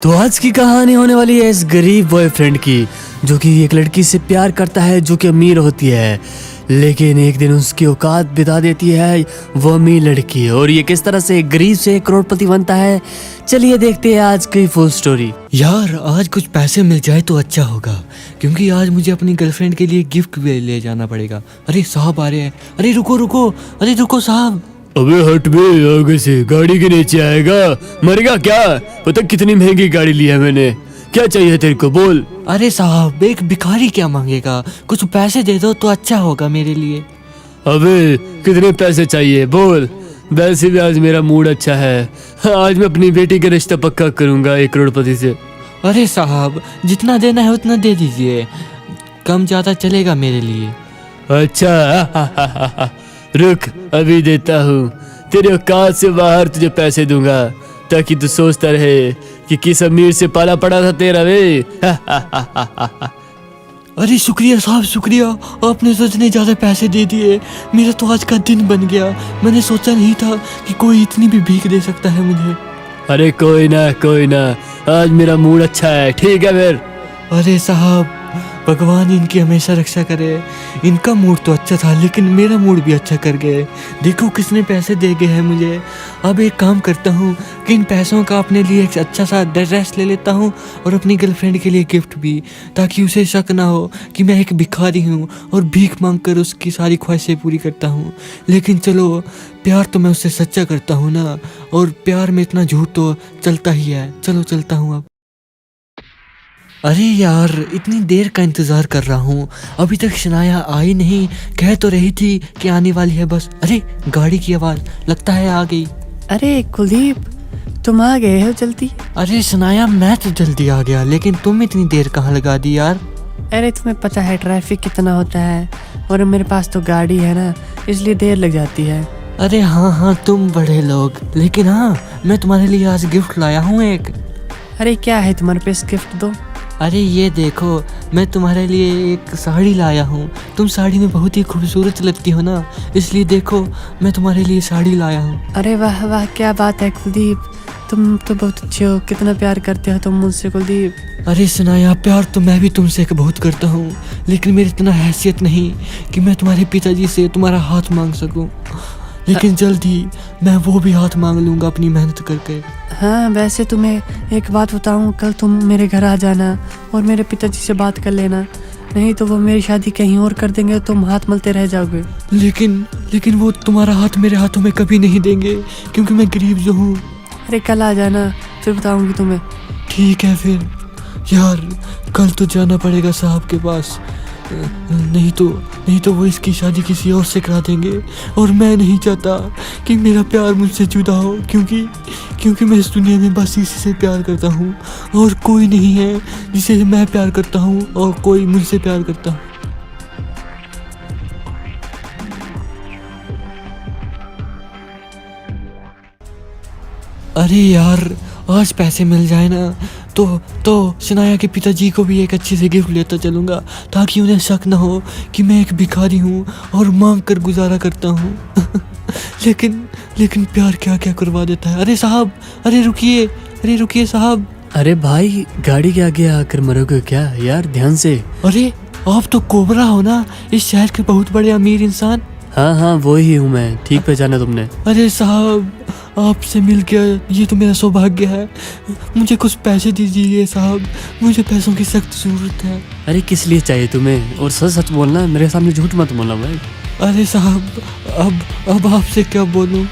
तो आज की कहानी होने वाली है इस गरीब बॉयफ्रेंड की, जो कि एक लड़की से प्यार करता है जो कि अमीर होती है, लेकिन एक दिन उसकी औकात बिता देती है वो अमीर लड़की। और ये किस तरह से गरीब से करोड़पति बनता है, चलिए देखते हैं आज की फुल स्टोरी। यार आज कुछ पैसे मिल जाए तो अच्छा होगा, क्योंकि आज मुझे अपनी गर्लफ्रेंड के लिए गिफ्ट भी ले जाना पड़ेगा। अरे साहब आ रहे हैं। अरे रुको रुको, अरे रुको साहब। अबे हट बे, आगे से गाड़ी के नीचे आएगा, मरेगा क्या? पता कितनी महंगी गाड़ी ली है मैंने। क्या चाहिए तेरे को, बोल। अरे साहब, एक भिखारी क्या मांगेगा, कुछ पैसे दे दो तो अच्छा होगा मेरे लिए। अबे कितने पैसे चाहिए बोल। वैसे भी आज मेरा मूड अच्छा है, आज मैं अपनी बेटी का रिश्ता पक्का करूंगा 1 करोड़पति से। अरे साहब, जितना देना है उतना दे दीजिए, कम ज़्यादा चलेगा मेरे लिए। अच्छा रुक अभी देता हूँ, तेरे औकात से बाहर तुझे पैसे दूंगा, ताकि तू सोचता रहे कि किस अमीर से पाला पड़ा था तेरा वे। अरे शुक्रिया साहब, शुक्रिया, आपने तो इतने ज़्यादा पैसे दे दिए, मेरा तो आज का दिन बन गया। मैंने सोचा नहीं था कि कोई इतनी भी भीख दे सकता है मुझे। अरे कोई ना, आज मेरा मूड अच्छा है, ठीक है फिर। अरे साहब, भगवान इनकी हमेशा रक्षा करे। इनका मूड तो अच्छा था, लेकिन मेरा मूड भी अच्छा कर गए। देखो किसने पैसे दे गए हैं मुझे। अब एक काम करता हूँ कि इन पैसों का अपने लिए एक अच्छा सा ड्रेस ले लेता हूँ और अपनी गर्लफ्रेंड के लिए गिफ्ट भी, ताकि उसे शक ना हो कि मैं एक भिखारी हूँ और भीख मांग कर उसकी सारी ख्वाहिशें पूरी करता हूँ। लेकिन चलो, प्यार तो मैं उससे सच्चा करता हूँ ना, और प्यार में इतना झूठ तो चलता ही है। चलो चलता हूँ अब। अरे यार, इतनी देर का इंतज़ार कर रहा हूँ, अभी तक शनाया आई नहीं। कह तो रही थी कि आने वाली है बस। अरे गाड़ी की आवाज़, लगता है आ गई। अरे कुलदीप, तुम आ गए हो जल्दी। अरे शनाया, मैं तो जल्दी आ गया, लेकिन तुम इतनी देर कहाँ लगा दी यार। अरे तुम्हें पता है ट्रैफिक कितना होता है, और मेरे पास तो गाड़ी है ना, इसलिए देर लग जाती है। अरे हाँ, तुम बड़े लोग। लेकिन हाँ, मैं तुम्हारे लिए आज गिफ्ट लाया हूँ एक। अरे क्या है तुम्हारे पास, गिफ्ट दो। अरे ये देखो, मैं तुम्हारे लिए एक साड़ी लाया हूँ। तुम साड़ी में बहुत ही खूबसूरत लगती हो ना, इसलिए देखो मैं तुम्हारे लिए साड़ी लाया हूँ। अरे वाह वाह, क्या बात है कुलदीप, तुम तो बहुत अच्छे हो। कितना प्यार करते हो तुम मुझसे कुलदीप। अरे सनाया, प्यार तो मैं भी तुमसे बहुत करता हूँ, लेकिन मेरी इतना हैसियत नहीं कि मैं तुम्हारे पिताजी से तुम्हारा हाथ मांग सकूँ। लेकिन जल्दी मैं वो भी हाथ मांग लूँगा अपनी मेहनत करके। हाँ, वैसे तुम्हें एक बात बताऊँ, कल तुम मेरे घर आ जाना और मेरे पिताजी से बात कर लेना, नहीं तो वो मेरी शादी कहीं और कर देंगे, तुम हाथ मलते रह जाओगे। लेकिन वो तुम्हारा हाथ मेरे हाथों में कभी नहीं देंगे, क्योंकि मैं गरीब जो हूँ। अरे कल आ जाना, फिर बताऊँगी तुम्हें। ठीक है फिर। यार कल तो जाना पड़ेगा साहब के पास, नहीं तो वो इसकी शादी किसी और से करा देंगे, और मैं नहीं चाहता कि मेरा प्यार मुझसे जुदा हो, क्योंकि मैं इस दुनिया में बस इसी से प्यार करता हूँ, और कोई नहीं है जिसे मैं प्यार करता हूँ और कोई मुझसे प्यार करता हूँ। अरे यार, आज पैसे मिल जाए ना तो शनाया के पिताजी को भी एक अच्छे से गिफ्ट लेता चलूँगा, ताकि उन्हें शक ना हो कि मैं एक भिखारी हूँ और मांग कर गुजारा करता हूँ। लेकिन प्यार क्या क्या करवा देता है। अरे साहब, अरे रुकिए साहब। अरे भाई, गाड़ी के आगे आकर मरोगे क्या यार, ध्यान से। अरे आप तो कोबरा हो ना, इस शहर के बहुत बड़े अमीर इंसान। हाँ वो ही हूँ मैं, ठीक पहचाना तुमने। अरे साहब, आपसे मिल गया, ये तो मेरा सौभाग्य है। मुझे कुछ पैसे दीजिए साहब, मुझे पैसों की सख्त ज़रूरत है। अरे किस लिए चाहिए तुम्हें, और सच सच बोलना, मेरे सामने झूठ मत बोलना भाई। अरे साहब, अब आपसे क्या बोलूं,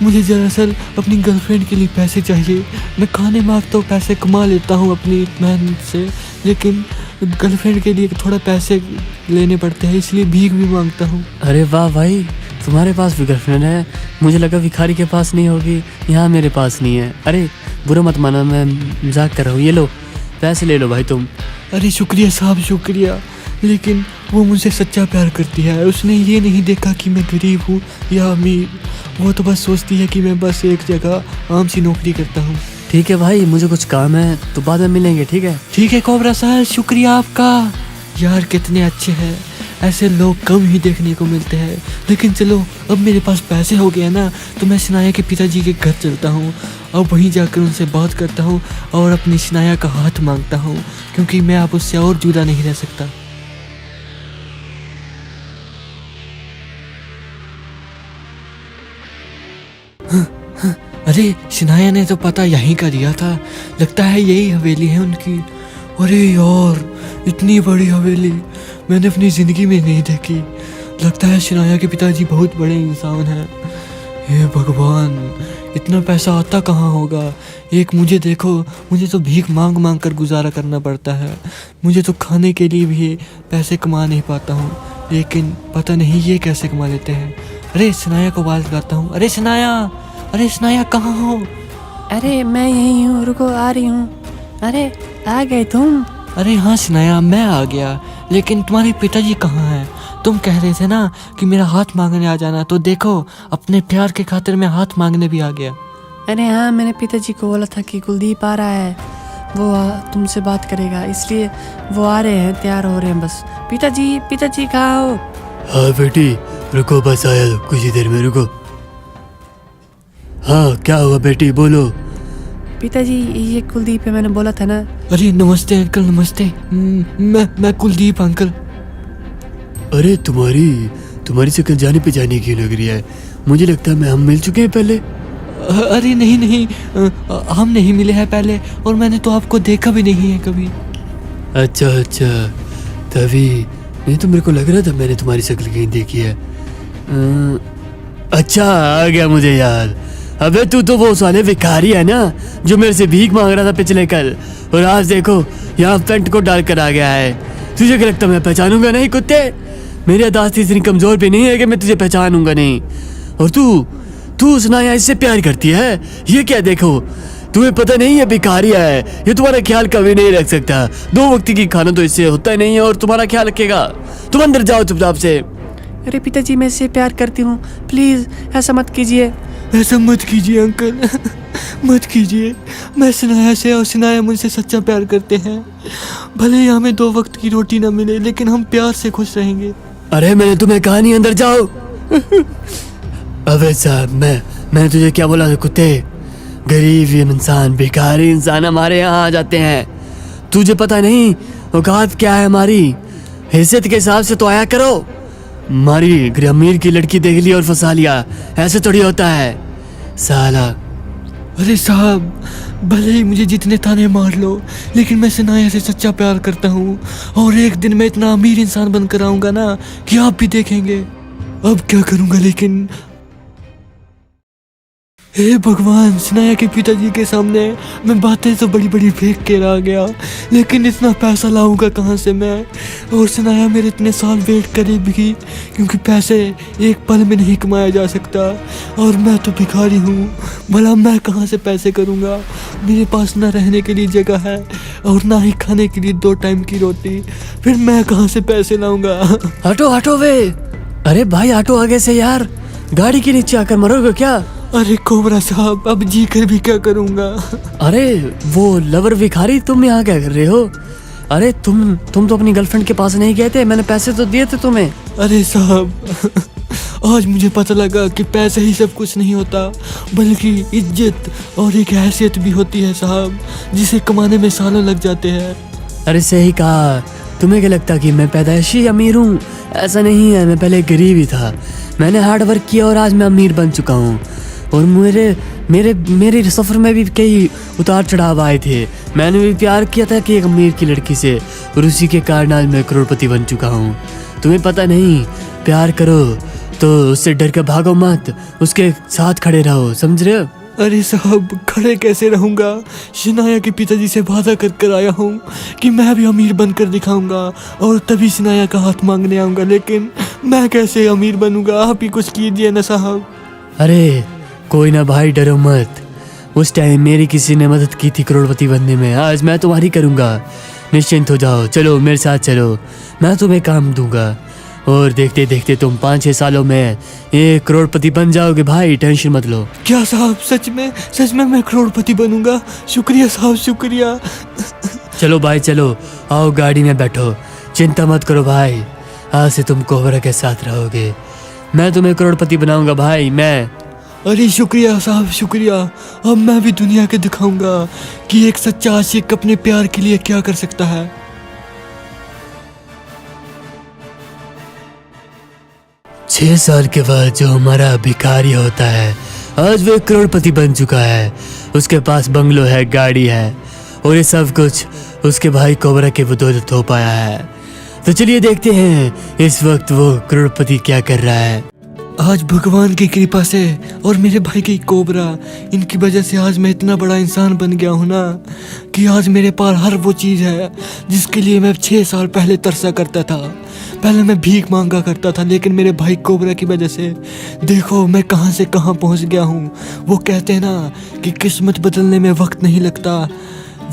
मुझे दरअसल अपनी गर्लफ्रेंड के लिए पैसे चाहिए। मैं खाने मांगता हूँ, पैसे कमा लेता हूँ अपनी मेहनत से, लेकिन गर्लफ्रेंड के लिए थोड़ा पैसे लेने पड़ते हैं, इसलिए भीख भी मांगता हूँ। अरे वाह भाई, तुम्हारे पास भी गर्लफ्रेंड है। मुझे लगा भिखारी के पास नहीं होगी, यहाँ मेरे पास नहीं है। अरे बुरा मत माना, मैं मजाक कर रहा हूँ। ये लो पैसे ले लो भाई तुम। अरे शुक्रिया साहब, शुक्रिया। लेकिन वो मुझसे सच्चा प्यार करती है, उसने ये नहीं देखा कि मैं गरीब हूँ या अमीर। वो तो बस सोचती है कि मैं बस एक जगह आम सी नौकरी करता हूँ। ठीक है भाई, मुझे कुछ काम है, तो बाद में मिलेंगे, ठीक है। ठीक है कोबरा साहब, शुक्रिया आपका। यार कितने अच्छे हैं, ऐसे लोग कम ही देखने को मिलते हैं। लेकिन चलो, अब मेरे पास पैसे हो गए ना, तो मैं शनाया के पिताजी के घर चलता हूँ। अब वहीं जाकर उनसे बात करता हूँ और अपनी शनाया का हाथ मांगता हूँ, क्योंकि मैं अब उससे और जुदा नहीं रह सकता। अरे, शनाया ने तो पता यहीं का दिया था, लगता है यही हवेली है उनकी। अरे यार, इतनी बड़ी हवेली मैंने अपनी ज़िंदगी में नहीं देखी। लगता है शनाया के पिताजी बहुत बड़े इंसान हैं। हे भगवान, इतना पैसा आता कहाँ होगा। एक मुझे देखो, मुझे तो भीख मांग मांग कर गुजारा करना पड़ता है। मुझे तो खाने के लिए भी पैसे कमा नहीं पाता हूँ, लेकिन पता नहीं ये कैसे कमा लेते हैं। अरे शनाया को आवाज़ लगाता हूँ, अरे शनाया कहाँ हो? अरे मैं यही हूँ, रुको आ रही हूँ। अरे आ गए तुम? अरे हाँ शनाया, मैं आ गया, लेकिन तुम्हारे पिताजी कहाँ हैं? तुम कह रहे थे ना कि मेरा हाथ मांगने आ जाना, तो देखो अपने प्यार के खातिर मैं हाथ मांगने भी आ गया। अरे हाँ, मैंने पिताजी को बोला था कि कुलदीप आ रहा है, वो तुमसे बात करेगा, इसलिए वो आ रहे हैं, तैयार हो रहे हैं बस। पिताजी कहाँ हो? हाँ बेटी, रुको, बस आया, कुछ ही देर में रुको। हाँ क्या हुआ बेटी, बोलो। पिताजी ये कुलदीप है, मैंने बोला था ना। अरे नमस्ते अंकल, नमस्ते। मैं कुलदीप अंकल। अरे तुम्हारी शक्ल जानी पहचानी क्यों लग रही है? मुझे लगता है हम मिल चुके हैं पहले। अरे नहीं, हम नहीं मिले हैं पहले, और मैंने तो आपको देखा भी नहीं है कभी। अच्छा, तभी नहीं तो मेरे को लग रहा था मैंने तुम्हारी शक्ल कहीं देखी है। अच्छा, आ गया मुझे याद। अबे तू तो वो साले भिखारी है ना, जो मेरे से भीख मांग रहा था पिछले कल, और आज देखो यहाँ पेंट को डाल कर आ गया है। तुझे क्या लगता मैं पहचानूंगा नहीं कुत्ते? मेरी अदास्ती इतनी कमजोर भी नहीं है कि मैं तुझे पहचानूंगा नहीं। और तू शनाया इससे प्यार करती है, ये क्या? देखो तुम्हें पता नहीं है भिखारी है, ये तुम्हारा ख्याल कभी नहीं रख सकता। 2 वक्त की खाना तो इससे होता ही नहीं है, और तुम्हारा ख्याल रखेगा। तुम अंदर जाओ चुपचाप से। अरे पिताजी, मैं इससे प्यार करती हूँ, प्लीज ऐसा मत कीजिए। ऐसा मत कीजिए अंकल, मत कीजिए। मैं शनाया से और शनाया मुझसे सच्चा प्यार करते हैं। भले ही हमें 2 वक्त की रोटी न मिले, लेकिन हम प्यार से खुश रहेंगे। अरे मैंने तुम्हें कहा नहीं अंदर जाओ। अबे साहब, मैंने तुझे क्या बोला था कुत्ते? गरीब इंसान, भिखारी इंसान हमारे यहाँ आ जाते हैं। तुझे पता नहीं औकात क्या है हमारी? हैसियत के हिसाब से तो आया करो। हमारी अमीर की लड़की देख ली और फंसा लिया, ऐसे थोड़ी होता है साला। अरे साहब, भले ही मुझे जितने ताने मार लो, लेकिन मैं शनाया से सच्चा प्यार करता हूँ, और एक दिन मैं इतना अमीर इंसान बनकर आऊँगा ना कि आप भी देखेंगे। अब क्या करूँगा लेकिन? हे भगवान, शनाया के पिताजी के सामने मैं बातें तो बड़ी बड़ी फेंक के रह गया, लेकिन इतना पैसा लाऊंगा कहाँ से मैं? और शनाया मेरे इतने साल वेट करे भी, क्योंकि पैसे एक पल में नहीं कमाया जा सकता, और मैं तो भिखारी हूँ। भला मैं कहाँ से पैसे करूँगा? मेरे पास ना रहने के लिए जगह है और ना ही खाने के लिए 2 टाइम की रोटी, फिर मैं कहाँ से पैसे लाऊंगा? हटो वे। अरे भाई हटो आगे से यार, गाड़ी के नीचे आकर मरोगे क्या? अरे कोबरा साहब, अब जी कर भी क्या करूँगा? अरे वो लवर भिखारी, तुम यहाँ क्या कर रहे हो? अरे तुम तो अपनी गर्लफ्रेंड के पास नहीं गए थे? मैंने पैसे तो दिए थे तुम्हें। अरे साहब, आज मुझे पता लगा कि पैसे ही सब कुछ नहीं होता, बल्कि इज्जत और एक हैसियत भी होती है साहब, जिसे कमाने में सालों लग जाते हैं। अरे सही कहा। तुम्हें क्या लगता कि मैं पैदाइशी अमीर हूँ? ऐसा नहीं है, मैं पहले गरीब ही था। मैंने हार्ड वर्क किया और आज मैं अमीर बन चुका हूँ। और मेरे सफ़र में भी कई उतार चढ़ाव आए थे। मैंने भी प्यार किया था कि एक अमीर की लड़की से, और उसी के कारण आज मैं करोड़पति बन चुका हूँ। तुम्हें पता नहीं, प्यार करो तो उससे डर कर भागो मत, उसके साथ खड़े रहो, समझ रहे हो? अरे साहब, खड़े कैसे रहूँगा? शनाया के पिताजी से वादा कर आया हूँ कि मैं भी अमीर बनकर दिखाऊंगा, और तभी शनाया का हाथ मांगने आऊँगा, लेकिन मैं कैसे अमीर बनूंगा? आप ही कुछ कीजिए ना साहब। अरे कोई ना भाई, डरो मत। उस टाइम मेरी किसी ने मदद की थी करोड़पति बनने में, आज मैं तुम्हारी करूँगा। निश्चिंत हो जाओ, चलो मेरे साथ चलो, मैं तुम्हें काम दूंगा, और देखते देखते तुम 5-6 सालों में 1 करोड़पति बन जाओगे भाई, टेंशन मत लो। क्या साहब, सच में मैं करोड़पति बनूंगा? शुक्रिया साहब, शुक्रिया। चलो भाई चलो, आओ गाड़ी में बैठो, चिंता मत करो भाई, आज से तुम कोबरा के साथ रहोगे। मैं तुम्हें करोड़पति बनाऊंगा भाई, मैं। अरे शुक्रिया साहब, शुक्रिया। अब मैं भी दुनिया के दिखाऊंगा कि एक सच्चा आशिक अपने प्यार के लिए क्या कर सकता है। 6 साल के बाद जो हमारा भिखारी होता है, आज वो एक करोड़पति बन चुका है। उसके पास बंगलो है, गाड़ी है, और ये सब कुछ उसके भाई कोबरा के बदौलत हो पाया है। तो चलिए देखते हैं इस वक्त वो करोड़पति क्या कर रहा है। आज भगवान की कृपा से और मेरे भाई की कोबरा, इनकी वजह से आज मैं इतना बड़ा इंसान बन गया हूँ ना, कि आज मेरे पास हर वो चीज़ है जिसके लिए मैं 6 साल पहले तरसा करता था। पहले मैं भीख मांगा करता था, लेकिन मेरे भाई कोबरा की वजह से देखो मैं कहाँ से कहाँ पहुँच गया हूँ। वो कहते हैं ना कि किस्मत बदलने में वक्त नहीं लगता,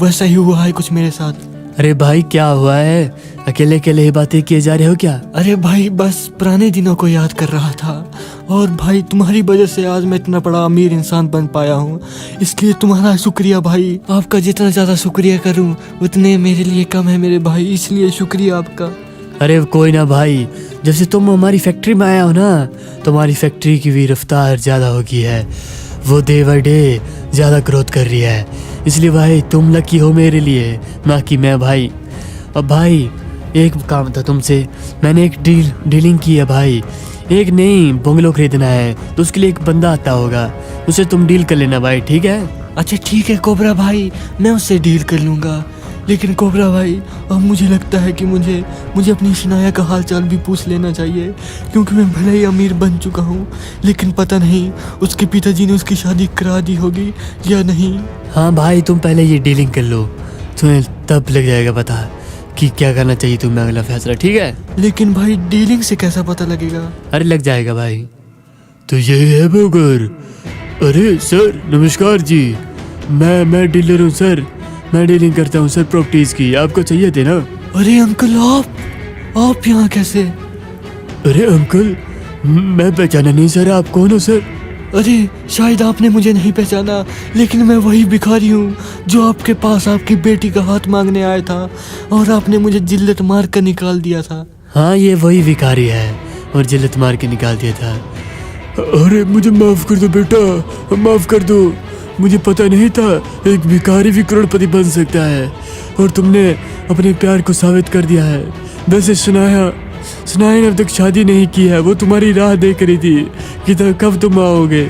वैसा ही हुआ है कुछ मेरे साथ। अरे भाई क्या हुआ है, अकेले अकेले ही बातें किए जा रहे हो क्या? अरे भाई बस पुराने दिनों को याद कर रहा था, और भाई तुम्हारी वजह से आज मैं इतना बड़ा अमीर इंसान बन पाया हूँ, इसलिए तुम्हारा शुक्रिया भाई। आपका जितना ज़्यादा शुक्रिया करूँ उतने मेरे लिए कम है मेरे भाई, इसलिए शुक्रिया आपका। अरे कोई ना भाई, जब से तुम हमारी फैक्ट्री में आया हो ना, तुम्हारी फैक्ट्री की भी रफ्तार ज़्यादा हो गई है, वो डे बाई डे ज़्यादा ग्रोथ कर रही है। इसलिए भाई तुम लकी हो मेरे लिए, ना कि मैं भाई। अब भाई एक काम था तुमसे, मैंने एक डीलिंग की है भाई। एक नई बंगलो खरीदना है, तो उसके लिए एक बंदा आता होगा, उसे तुम डील कर लेना भाई, ठीक है? अच्छा ठीक है कोबरा भाई, मैं उससे डील कर लूँगा। लेकिन कोबरा भाई अब मुझे लगता है कि मुझे अपनी शनाया का हाल चाल भी पूछ लेना चाहिए, क्योंकि मैं भले ही अमीर बन चुका हूँ, लेकिन पता नहीं उसके पिताजी ने उसकी शादी करा दी होगी या नहीं। हाँ भाई तुम पहले ये डीलिंग कर लो, तुम्हें तब लग जाएगा पता कि क्या करना चाहिए तुम्हें अगला फैसला, ठीक है? लेकिन भाई डीलिंग से कैसा पता लगेगा? अरे लग जाएगा भाई। तो ये है वो घर। अरे सर नमस्कार जी, मैं डीलर हूँ सर, मैं डीलिंग करता हूँ सर प्रॉपर्टीज की, आपको चाहिए थे ना? अरे अंकल आप यहाँ कैसे? अरे अंकल मैं पहचाना नहीं सर, आप कौन हो सर? अरे शायद आपने मुझे नहीं पहचाना, लेकिन मैं वही भिखारी हूँ जो आपके पास आपकी बेटी का हाथ मांगने आया था, और आपने मुझे जिल्लत मार कर निकाल दिया था। हाँ ये वही भिखारी है, और जिल्लत मार के निकाल दिया था। अरे मुझे माफ़ कर दो बेटा, माफ़ कर दो, मुझे पता नहीं था एक भिखारी भी करोड़पति बन सकता है, और तुमने अपने प्यार को साबित कर दिया है। वैसे सुनाया ने अब तक शादी नहीं की है, वो तुम्हारी राह देख रही थी कि कब तुम आओगे।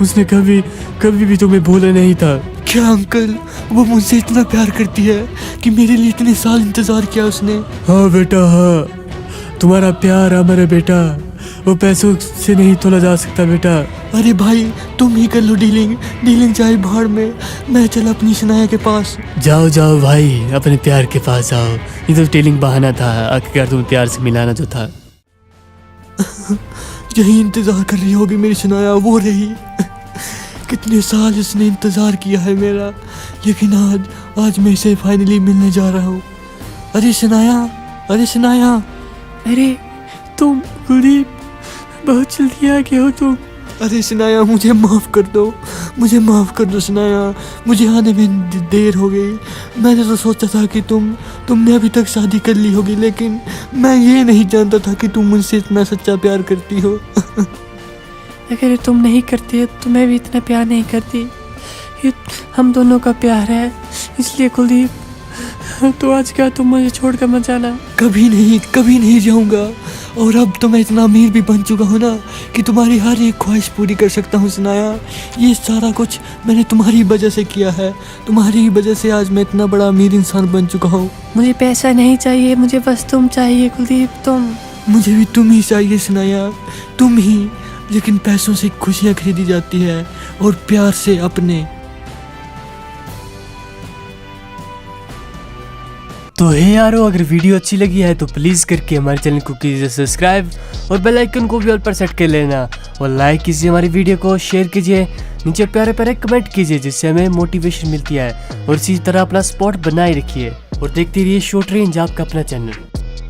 उसने कभी भी तुम्हें भूला नहीं था। क्या अंकल वो मुझसे इतना प्यार करती है कि मेरे लिए इतने साल इंतजार किया उसने? हाँ बेटा हाँ, तुम्हारा प्यार हमारा बेटा, वो पैसों से नहीं तोला जा सकता बेटा। अरे भाई तुम ही कर लो डीलिंग चाहे भाड़ में, मैं चला अपनी शनाया के पास। जाओ भाई अपने प्यार के पास जाओ, ये तो डीलिंग बहाना था, आखिरकार तुम प्यार से मिलाना जो था। यही इंतजार कर रही होगी मेरी शनाया, वो रही। कितने साल इसने इंतजार किया है मेरा, लेकिन आज मैं इसे फाइनली मिलने जा रहा हूँ। अरे शनाया। अरे तुम कुलदीप बहुत जल्दी आ गए हो तुम। अरे शनाया मुझे माफ़ कर दो शनाया, मुझे आने में देर हो गई। मैंने तो सोचा था कि तुमने अभी तक शादी कर ली होगी, लेकिन मैं ये नहीं जानता था कि तुम मुझसे इतना सच्चा प्यार करती हो। अगर तुम नहीं करती तो मैं भी इतना प्यार नहीं करती। ये हम दोनों का प्यार है, इसलिए कुलदीप तो आज क्या तुम मुझे छोड़कर मत जाना। कभी नहीं जाऊंगा, और अब तो मैं इतना अमीर भी बन चुका हूँ ना कि तुम्हारी हर एक ख्वाहिश पूरी कर सकता हूँ शनाया। ये सारा कुछ मैंने तुम्हारी वजह से किया है, तुम्हारी ही वजह से आज मैं इतना बड़ा अमीर इंसान बन चुका हूँ। मुझे पैसा नहीं चाहिए, मुझे बस तुम चाहिए कुलदीप, तुम। मुझे भी तुम ही चाहिए शनाया, तुम ही। लेकिन पैसों से खुशियाँ खरीदी जाती है, और प्यार से अपने। तो हे यारो, अगर वीडियो अच्छी लगी है तो प्लीज़ करके हमारे चैनल को कीजिए सब्सक्राइब, और बेल आइकन को भी ऑल पर सेट कर लेना, और लाइक कीजिए हमारी वीडियो को, शेयर कीजिए, नीचे प्यारे प्यारे कमेंट कीजिए, जिससे हमें मोटिवेशन मिलती है। और इसी तरह अपना स्पॉट बनाए रखिए, और देखते रहिए शॉर्ट रेंज, आपका अपना चैनल।